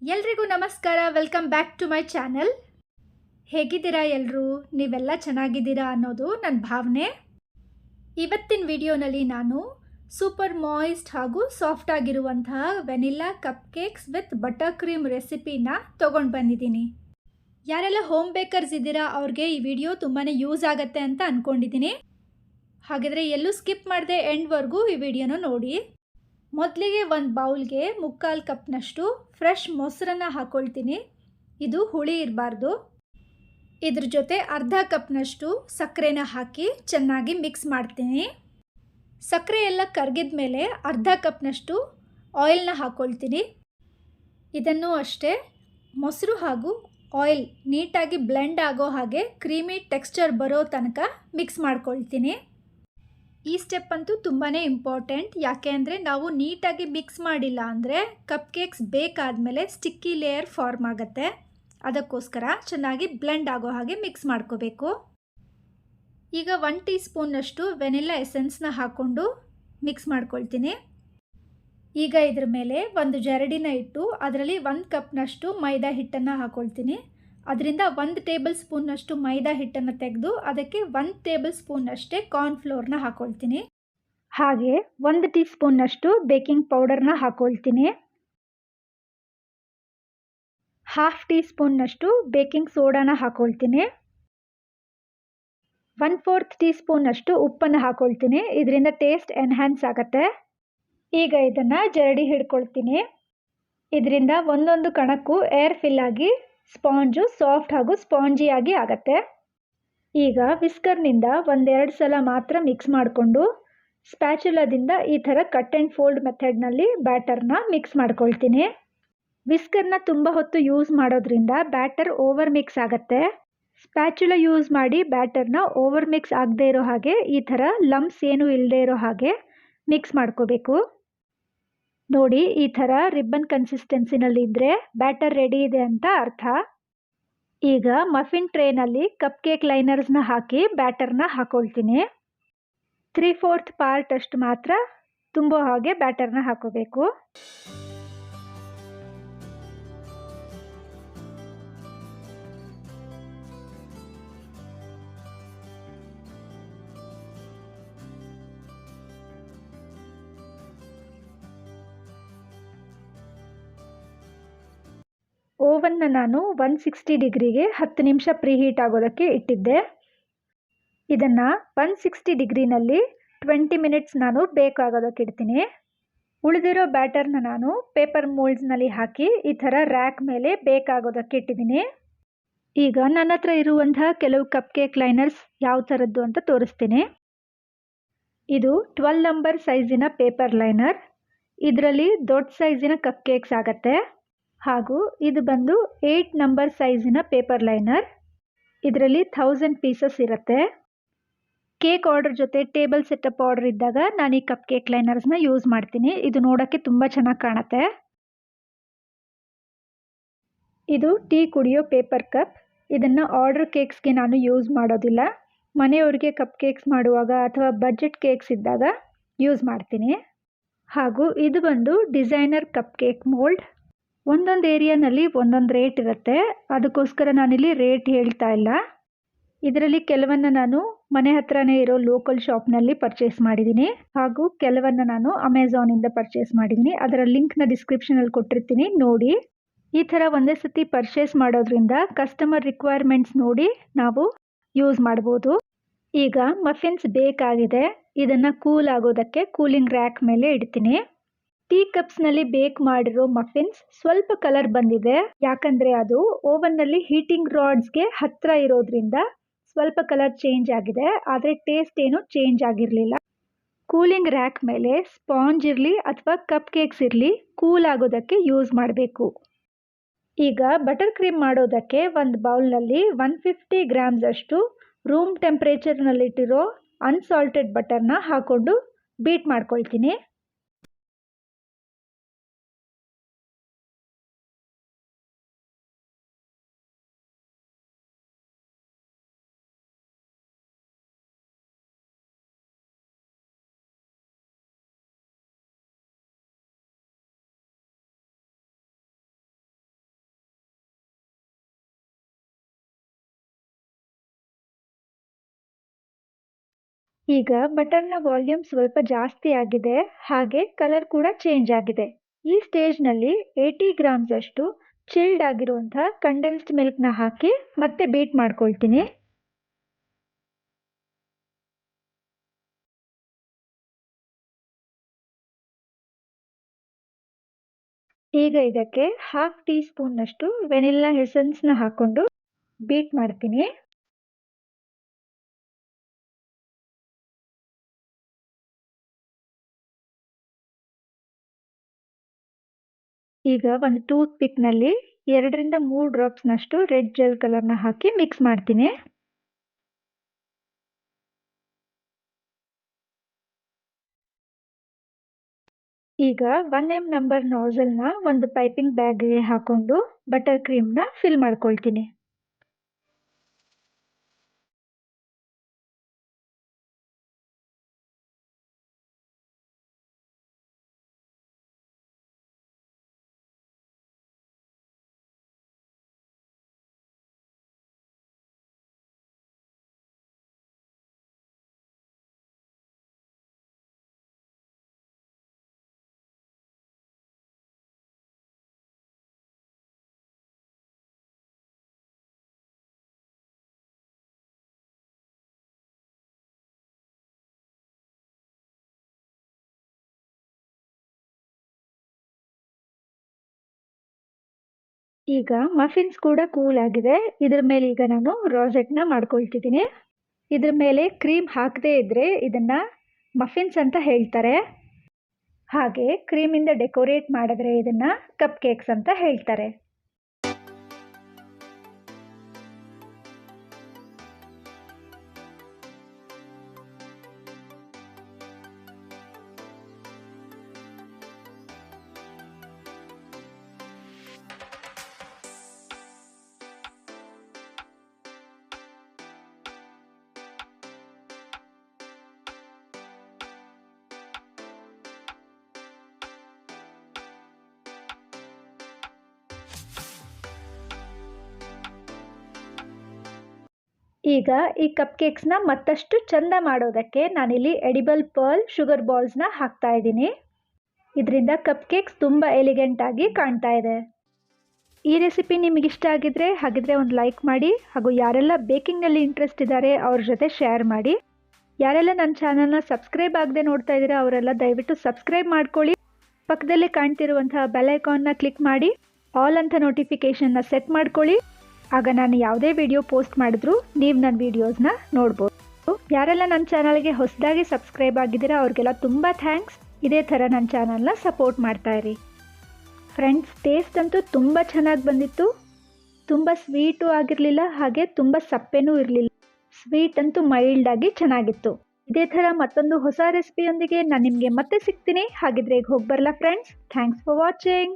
ಎಲ್ರಿಗೂ ನಮಸ್ಕಾರ. Welcome back to my channel. ಹೇಗಿದ್ದೀರಾ ಎಲ್ಲರೂ? ನೀವೆಲ್ಲ ಚೆನ್ನಾಗಿದ್ದೀರಾ ಅನ್ನೋದು ನನ್ನ ಭಾವನೆ. ಇವತ್ತಿನ ವಿಡಿಯೋನಲ್ಲಿ ನಾನು ಸೂಪರ್ ಮಾಯಿಸ್ಟ್ ಹಾಗೂ ಸಾಫ್ಟ್ ಆಗಿರುವಂತಹ vanilla cup cakes with butter cream ರೆಸಿಪಿನ ತೊಗೊಂಡು ಬಂದಿದ್ದೀನಿ. ಯಾರೆಲ್ಲ ಹೋಮ್ ಬೇಕರ್ಸ್ ಇದ್ದೀರಾ ಅವ್ರಿಗೆ ಈ ವಿಡಿಯೋ ತುಂಬಾ ಯೂಸ್ ಆಗುತ್ತೆ ಅಂತ ಅಂದ್ಕೊಂಡಿದ್ದೀನಿ. ಹಾಗಿದ್ರೆ ಎಲ್ಲೂ ಸ್ಕಿಪ್ ಮಾಡದೆ ಎಂಡ್ವರೆಗೂ ಈ ವಿಡಿಯೋನ ನೋಡಿ. ಮೊದಲಿಗೆ ಒಂದು ಬೌಲ್ಗೆ 3/4 ಕಪ್ನಷ್ಟು ಫ್ರೆಶ್ ಮೊಸರನ್ನು ಹಾಕ್ಕೊಳ್ತೀನಿ. ಇದು ಹುಳಿ ಇರಬಾರ್ದು. ಇದ್ರ ಜೊತೆ ಅರ್ಧ ಕಪ್ನಷ್ಟು ಸಕ್ಕರೆನ ಹಾಕಿ ಚೆನ್ನಾಗಿ ಮಿಕ್ಸ್ ಮಾಡ್ತೀನಿ. ಸಕ್ಕರೆ ಎಲ್ಲ ಕರಗಿದ ಮೇಲೆ ಅರ್ಧ ಕಪ್ನಷ್ಟು ಆಯಿಲ್ನ ಹಾಕ್ಕೊಳ್ತೀನಿ. ಇದನ್ನು ಅಷ್ಟೇ ಮೊಸರು ಹಾಗೂ ಆಯಿಲ್ ನೀಟಾಗಿ ಬ್ಲೆಂಡ್ ಆಗೋ ಹಾಗೆ ಕ್ರೀಮಿ ಟೆಕ್ಸ್ಚರ್ ಬರೋ ತನಕ ಮಿಕ್ಸ್ ಮಾಡ್ಕೊಳ್ತೀನಿ. ಈ ಸ್ಟೆಪ್ ಅಂತೂ ತುಂಬಾ ಇಂಪಾರ್ಟೆಂಟ್. ಯಾಕೆ ಅಂದರೆ ನಾವು ನೀಟಾಗಿ ಮಿಕ್ಸ್ ಮಾಡಿಲ್ಲ ಅಂದರೆ ಕಪ್ ಕೇಕ್ಸ್ ಬೇಕಾದಮೇಲೆ ಸ್ಟಿಕ್ಕಿ ಲೇಯರ್ ಫಾರ್ಮ್ ಆಗುತ್ತೆ. ಅದಕ್ಕೋಸ್ಕರ ಚೆನ್ನಾಗಿ ಬ್ಲೆಂಡ್ ಆಗೋ ಹಾಗೆ ಮಿಕ್ಸ್ ಮಾಡ್ಕೋಬೇಕು. ಈಗ 1 ಟೀ ಸ್ಪೂನ್ನಷ್ಟು ವೆನಿಲಾ ಎಸೆನ್ಸ್ನ ಹಾಕ್ಕೊಂಡು ಮಿಕ್ಸ್ ಮಾಡ್ಕೊಳ್ತೀನಿ. ಈಗ ಇದ್ರ ಮೇಲೆ ಒಂದು ಜರಡಿನ ಇಟ್ಟು ಅದರಲ್ಲಿ 1 ಕಪ್ನಷ್ಟು ಮೈದಾ ಹಿಟ್ಟನ್ನು ಹಾಕ್ಕೊಳ್ತೀನಿ. ಅದರಿಂದ 1 ಟೇಬಲ್ ಸ್ಪೂನ್ನಷ್ಟು ಮೈದಾ ಹಿಟ್ಟನ್ನು ತೆಗೆದು ಅದಕ್ಕೆ 1 ಟೇಬಲ್ ಸ್ಪೂನ್ನಷ್ಟೇ ಕಾರ್ನ್ಫ್ಲೋರ್ನ ಹಾಕ್ಕೊಳ್ತೀನಿ. ಹಾಗೆ 1 ಟೀ ಸ್ಪೂನ್ನಷ್ಟು ಬೇಕಿಂಗ್ ಪೌಡರ್ನ ಹಾಕ್ಕೊಳ್ತೀನಿ. 1/2 ಟೀ ಸ್ಪೂನ್ನಷ್ಟು ಬೇಕಿಂಗ್ ಸೋಡಾನ ಹಾಕ್ಕೊಳ್ತೀನಿ. 1/4 ಟೀ ಸ್ಪೂನ್ನಷ್ಟು ಉಪ್ಪನ್ನು ಹಾಕ್ಕೊಳ್ತೀನಿ. ಇದರಿಂದ ಟೇಸ್ಟ್ ಎನ್ಹ್ಯಾನ್ಸ್ ಆಗುತ್ತೆ. ಈಗ ಇದನ್ನು ಜರಡಿ ಹಿಡ್ಕೊಳ್ತೀನಿ. ಇದರಿಂದ ಒಂದೊಂದು ಕಣಕ್ಕೂ ಏರ್ ಫಿಲ್ ಆಗಿ ಸ್ಪಾಂಜು ಸಾಫ್ಟ್ ಹಾಗೂ ಸ್ಪಾಂಜಿಯಾಗಿ ಆಗುತ್ತೆ. ಈಗ ವಿಸ್ಕರ್ನಿಂದ 1-2 ಸಲ ಮಾತ್ರ ಮಿಕ್ಸ್ ಮಾಡಿಕೊಂಡು ಸ್ಪ್ಯಾಚುಲಾದಿಂದ ಈ ಥರ ಕಟ್ ಆ್ಯಂಡ್ ಫೋಲ್ಡ್ ಮೆಥಡ್ನಲ್ಲಿ ಬ್ಯಾಟರ್ನ ಮಿಕ್ಸ್ ಮಾಡ್ಕೊಳ್ತೀನಿ. ವಿಸ್ಕರ್ನ ತುಂಬ ಹೊತ್ತು ಯೂಸ್ ಮಾಡೋದ್ರಿಂದ ಬ್ಯಾಟರ್ ಓವರ್ ಮಿಕ್ಸ್ ಆಗುತ್ತೆ. ಸ್ಪ್ಯಾಚುಲಾ ಯೂಸ್ ಮಾಡಿ ಬ್ಯಾಟರ್ನ ಓವರ್ ಮಿಕ್ಸ್ ಆಗದೇ ಇರೋ ಹಾಗೆ ಈ ಥರ ಲಂಪ್ಸ್ ಏನೂ ಇಲ್ಲದೆ ಇರೋ ಹಾಗೆ ಮಿಕ್ಸ್ ಮಾಡ್ಕೋಬೇಕು. ನೋಡಿ, ಈ ಥರ ರಿಬ್ಬನ್ ಕನ್ಸಿಸ್ಟೆನ್ಸಿನಲ್ಲಿ ಇದ್ದರೆ ಬ್ಯಾಟರ್ ರೆಡಿ ಇದೆ ಅಂತ ಅರ್ಥ. ಈಗ ಮಫಿನ್ ಟ್ರೇನಲ್ಲಿ ಕಪ್ ಕೇಕ್ ಲೈನರ್ಸ್ನ ಹಾಕಿ ಬ್ಯಾಟರ್ನ ಹಾಕ್ಕೊಳ್ತೀನಿ. 3/4 ಪಾರ್ಟ್ ಅಷ್ಟು ಮಾತ್ರ ತುಂಬೋ ಹಾಗೆ ಬ್ಯಾಟರ್ನ ಹಾಕೋಬೇಕು. ಓವನ್ನ ನಾನು 160 ಡಿಗ್ರಿಗೆ 10 ನಿಮಿಷ ಪ್ರೀಹೀಟ್ ಆಗೋದಕ್ಕೆ ಇಟ್ಟಿದ್ದೆ. ಇದನ್ನು 160 ಡಿಗ್ರಿನಲ್ಲಿ 20 ಮಿನಿಟ್ಸ್ ನಾನು ಬೇಕ್ ಆಗೋದಕ್ಕೆ ಇಡ್ತೀನಿ. ಉಳಿದಿರೋ ಬ್ಯಾಟರ್ನ ನಾನು ಪೇಪರ್ ಮೋಲ್ಡ್ಸ್ನಲ್ಲಿ ಹಾಕಿ ಈ ಥರ ರ್ಯಾಕ್ ಮೇಲೆ ಬೇಕ್ ಆಗೋದಕ್ಕೆ ಇಟ್ಟಿದ್ದೀನಿ. ಈಗ ನನ್ನ ಹತ್ರ ಇರುವಂತಹ ಕೆಲವು ಕಪ್ ಕೇಕ್ ಲೈನರ್ಸ್ ಯಾವ ಥರದ್ದು ಅಂತ ತೋರಿಸ್ತೀನಿ. ಇದು 12 ನಂಬರ್ ಸೈಜಿನ ಪೇಪರ್ ಲೈನರ್. ಇದರಲ್ಲಿ ದೊಡ್ಡ ಸೈಜಿನ ಕಪ್ ಕೇಕ್ಸ್ ಆಗುತ್ತೆ. ಹಾಗೂ ಇದು ಬಂದು 8 ನಂಬರ್ ಸೈಜಿನ ಪೇಪರ್ ಲೈನರ್. ಇದರಲ್ಲಿ 1000 ಪೀಸಸ್ ಇರುತ್ತೆ. ಕೇಕ್ ಆರ್ಡರ್ ಜೊತೆ ಟೇಬಲ್ ಸೆಟಪ್ ಆರ್ಡರ್ ಇದ್ದಾಗ ನಾನು ಈ ಕಪ್ ಕೇಕ್ ಲೈನರ್ಸ್ನ ಯೂಸ್ ಮಾಡ್ತೀನಿ. ಇದು ನೋಡೋಕ್ಕೆ ತುಂಬ ಚೆನ್ನಾಗಿ ಕಾಣುತ್ತೆ. ಇದು ಟೀ ಕುಡಿಯೋ ಪೇಪರ್ ಕಪ್. ಇದನ್ನು ಆರ್ಡರ್ ಕೇಕ್ಸ್ಗೆ ನಾನು ಯೂಸ್ ಮಾಡೋದಿಲ್ಲ. ಮನೆಯವ್ರಿಗೆ ಕಪ್ ಕೇಕ್ಸ್ ಮಾಡುವಾಗ ಅಥವಾ ಬಜೆಟ್ ಕೇಕ್ಸ್ ಇದ್ದಾಗ ಯೂಸ್ ಮಾಡ್ತೀನಿ. ಹಾಗೂ ಇದು ಬಂದು ಡಿಸೈನರ್ ಕಪ್ ಕೇಕ್ ಮೋಲ್ಡ್. ಒಂದೊಂದು ಏರಿಯಾನಲ್ಲಿ ಒಂದೊಂದು ರೇಟ್ ಇರುತ್ತೆ. ಅದಕ್ಕೋಸ್ಕರ ನಾನಿಲ್ಲಿ ರೇಟ್ ಹೇಳ್ತಾ ಇಲ್ಲ. ಇದರಲ್ಲಿ ಕೆಲವನ್ನು ನಾನು ಮನೆ ಹತ್ರನೇ ಇರೋ ಲೋಕಲ್ ಶಾಪ್ನಲ್ಲಿ ಪರ್ಚೇಸ್ ಮಾಡಿದ್ದೀನಿ. ಹಾಗೂ ಕೆಲವನ್ನು ನಾನು ಅಮೆಝಾನಿಂದ ಪರ್ಚೇಸ್ ಮಾಡಿದ್ದೀನಿ. ಅದರ ಲಿಂಕ್ನ ಡಿಸ್ಕ್ರಿಪ್ಷನಲ್ಲಿ ಕೊಟ್ಟಿರ್ತೀನಿ, ನೋಡಿ. ಈ ಥರ ಒಂದೇ ಸತಿ ಪರ್ಚೇಸ್ ಮಾಡೋದ್ರಿಂದ ಕಸ್ಟಮರ್ ರಿಕ್ವೈರ್ಮೆಂಟ್ಸ್ ನೋಡಿ ನಾವು ಯೂಸ್ ಮಾಡ್ಬೋದು. ಈಗ ಮಫಿನ್ಸ್ ಬೇಕಾಗಿದೆ. ಇದನ್ನು ಕೂಲ್ ಆಗೋದಕ್ಕೆ ಕೂಲಿಂಗ್ ರ್ಯಾಕ್ ಮೇಲೆ ಇಡ್ತೀನಿ. ಟೀ ಕಪ್ಸ್ನಲ್ಲಿ ಬೇಕ್ ಮಾಡಿರೋ ಮಫಿನ್ಸ್ ಸ್ವಲ್ಪ ಕಲರ್ ಬಂದಿದೆ. ಯಾಕಂದರೆ ಅದು ಓವನ್ನಲ್ಲಿ ಹೀಟಿಂಗ್ ರಾಡ್ಸ್ಗೆ ಹತ್ತಿರ ಇರೋದ್ರಿಂದ ಸ್ವಲ್ಪ ಕಲರ್ ಚೇಂಜ್ ಆಗಿದೆ. ಆದರೆ ಟೇಸ್ಟ್ ಏನು ಚೇಂಜ್ ಆಗಿರಲಿಲ್ಲ. ಕೂಲಿಂಗ್ ರ್ಯಾಕ್ ಮೇಲೆ ಸ್ಪಾಂಜ್ ಇರಲಿ ಅಥವಾ ಕಪ್ ಕೇಕ್ಸ್ ಇರಲಿ ಕೂಲ್ ಆಗೋದಕ್ಕೆ ಯೂಸ್ ಮಾಡಬೇಕು. ಈಗ ಬಟರ್ ಕ್ರೀಮ್ ಮಾಡೋದಕ್ಕೆ ಒಂದು ಬೌಲ್ನಲ್ಲಿ 150 ಗ್ರಾಮ್ಸ್ ಅಷ್ಟು ರೂಮ್ ಟೆಂಪ್ರೇಚರ್ನಲ್ಲಿಟ್ಟಿರೋ ಅನ್ಸಾಲ್ಟೆಡ್ ಬಟರ್ನ ಹಾಕ್ಕೊಂಡು ಬೀಟ್ ಮಾಡ್ಕೊಳ್ತೀನಿ. ಈಗ ಬಟರ್ನ ವಾಲ್ಯೂಮ್ ಸ್ವಲ್ಪ ಜಾಸ್ತಿ ಆಗಿದೆ, ಹಾಗೆ ಕಲರ್ ಕೂಡ ಚೇಂಜ್ ಆಗಿದೆ. ಈ ಸ್ಟೇಜ್ನಲ್ಲಿ 80 ಗ್ರಾಮ್ಸ್ ಅಷ್ಟು ಚಿಲ್ಡ್ ಆಗಿರುವಂತಹ ಕಂಡೆನ್ಸ್ಡ್ ಮಿಲ್ಕ್ನ ಹಾಕಿ ಮತ್ತೆ ಬೀಟ್ ಮಾಡ್ಕೊಳ್ತೀನಿ. ಈಗ ಇದಕ್ಕೆ ಹಾಫ್ ಟೀ ಸ್ಪೂನ್ನಷ್ಟು ವೆನಿಲ್ಲಾ ಎಸೆನ್ಸ್ನ ಹಾಕೊಂಡು ಬೀಟ್ ಮಾಡ್ತೀನಿ. ಈಗ ಒಂದು ಟೂತ್ ಪಿಕ್ನಲ್ಲಿ 2ರಿಂದ 3 ಡ್ರಾಪ್ಸ್ನಷ್ಟು ರೆಡ್ ಜೆಲ್ ಕಲರ್ನ ಹಾಕಿ ಮಿಕ್ಸ್ ಮಾಡ್ತೀನಿ. ಈಗ 1 ಎಮ್ ನಂಬರ್ ನಾಸಲ್ನ ಒಂದು ಪೈಪಿಂಗ್ ಬ್ಯಾಗ್ಗೆ ಹಾಕೊಂಡು ಬಟರ್ ಕ್ರೀಮ್ನ ಫಿಲ್ ಮಾಡ್ಕೊಳ್ತೀನಿ. ಈಗ ಮಫಿನ್ಸ್ ಕೂಡ ಕೂಲ್ ಆಗಿದೆ. ಇದ್ರ ಮೇಲೆ ಈಗ ನಾನು ರೋಸೆಟ್ನ ಮಾಡ್ಕೊಳ್ತಿದ್ದೀನಿ. ಇದ್ರ ಮೇಲೆ ಕ್ರೀಮ್ ಹಾಕದೇ ಇದ್ರೆ ಇದನ್ನ ಮಫಿನ್ಸ್ ಅಂತ ಹೇಳ್ತಾರೆ. ಹಾಗೆ ಕ್ರೀಮಿಂದ ಡೆಕೋರೇಟ್ ಮಾಡಿದ್ರೆ ಇದನ್ನ ಕಪ್ ಕೇಕ್ಸ್ ಅಂತ ಹೇಳ್ತಾರೆ. ಈಗ ಈ ಕಪ್ ಕೇಕ್ಸ್ನ ಮತ್ತಷ್ಟು ಚಂದ ಮಾಡೋದಕ್ಕೆ ನಾನಿಲ್ಲಿ ಎಡಿಬಲ್ ಪರ್ಲ್ ಶುಗರ್ ಬಾಲ್ಸ್ನ ಹಾಕ್ತಾ ಇದ್ದೀನಿ. ಇದರಿಂದ ಕಪ್ ಕೇಕ್ಸ್ ತುಂಬ ಎಲಿಗೆಂಟ್ ಆಗಿ ಕಾಣ್ತಾ ಇದೆ. ಈ ರೆಸಿಪಿ ನಿಮಗೆ ಇಷ್ಟ ಹಾಗಿದ್ರೆ ಒಂದು ಲೈಕ್ ಮಾಡಿ, ಹಾಗೂ ಯಾರೆಲ್ಲ ಬೇಕಿಂಗ್ನಲ್ಲಿ ಇಂಟ್ರೆಸ್ಟ್ ಇದ್ದಾರೆ ಅವ್ರ ಜೊತೆ ಶೇರ್ ಮಾಡಿ. ಯಾರೆಲ್ಲ ನನ್ನ ಚಾನಲ್ನ ಸಬ್ಸ್ಕ್ರೈಬ್ ಆಗದೆ ನೋಡ್ತಾ ಇದ್ದೀರಾ ಅವರೆಲ್ಲ ದಯವಿಟ್ಟು ಸಬ್ಸ್ಕ್ರೈಬ್ ಮಾಡ್ಕೊಳ್ಳಿ. ಪಕ್ಕದಲ್ಲೇ ಕಾಣ್ತಿರುವಂತಹ ಬೆಲ್ ಐಕಾನ್ನ ಕ್ಲಿಕ್ ಮಾಡಿ ಆಲ್ ಅಂತ ನೋಟಿಫಿಕೇಷನ್ನ ಸೆಟ್ ಮಾಡ್ಕೊಳ್ಳಿ. ಆಗ ನಾನು ಯಾವುದೇ ವಿಡಿಯೋ ಪೋಸ್ಟ್ ಮಾಡಿದ್ರು ನೀವು ನನ್ನ ವಿಡಿಯೋಸ್ನ ನೋಡ್ಬೋದು. ಯಾರೆಲ್ಲ ನನ್ನ ಚಾನಲ್ಗೆ ಹೊಸದಾಗಿ ಸಬ್ಸ್ಕ್ರೈಬ್ ಆಗಿದ್ದೀರಾ ಅವ್ರಿಗೆಲ್ಲ ತುಂಬ ಥ್ಯಾಂಕ್ಸ್. ಇದೇ ಥರ ನನ್ನ ಚಾನಲ್ನ ಸಪೋರ್ಟ್ ಮಾಡ್ತಾ ಇರಿ. ಫ್ರೆಂಡ್ಸ್, ಟೇಸ್ಟ್ ಅಂತೂ ತುಂಬ ಚೆನ್ನಾಗಿ ಬಂದಿತ್ತು. ತುಂಬ ಸ್ವೀಟು ಆಗಿರಲಿಲ್ಲ, ಹಾಗೆ ತುಂಬ ಸಪ್ಪೆನೂ ಇರಲಿಲ್ಲ. ಸ್ವೀಟ್ ಅಂತೂ ಮೈಲ್ಡಾಗಿ ಚೆನ್ನಾಗಿತ್ತು. ಇದೇ ಥರ ಮತ್ತೊಂದು ಹೊಸ ರೆಸಿಪಿಯೊಂದಿಗೆ ನಾನು ನಿಮಗೆ ಮತ್ತೆ ಸಿಗ್ತೀನಿ. ಹಾಗಿದ್ರೆ ಈಗ ಹೋಗಿ ಬರಲಾ ಫ್ರೆಂಡ್ಸ್. Thanks for watching.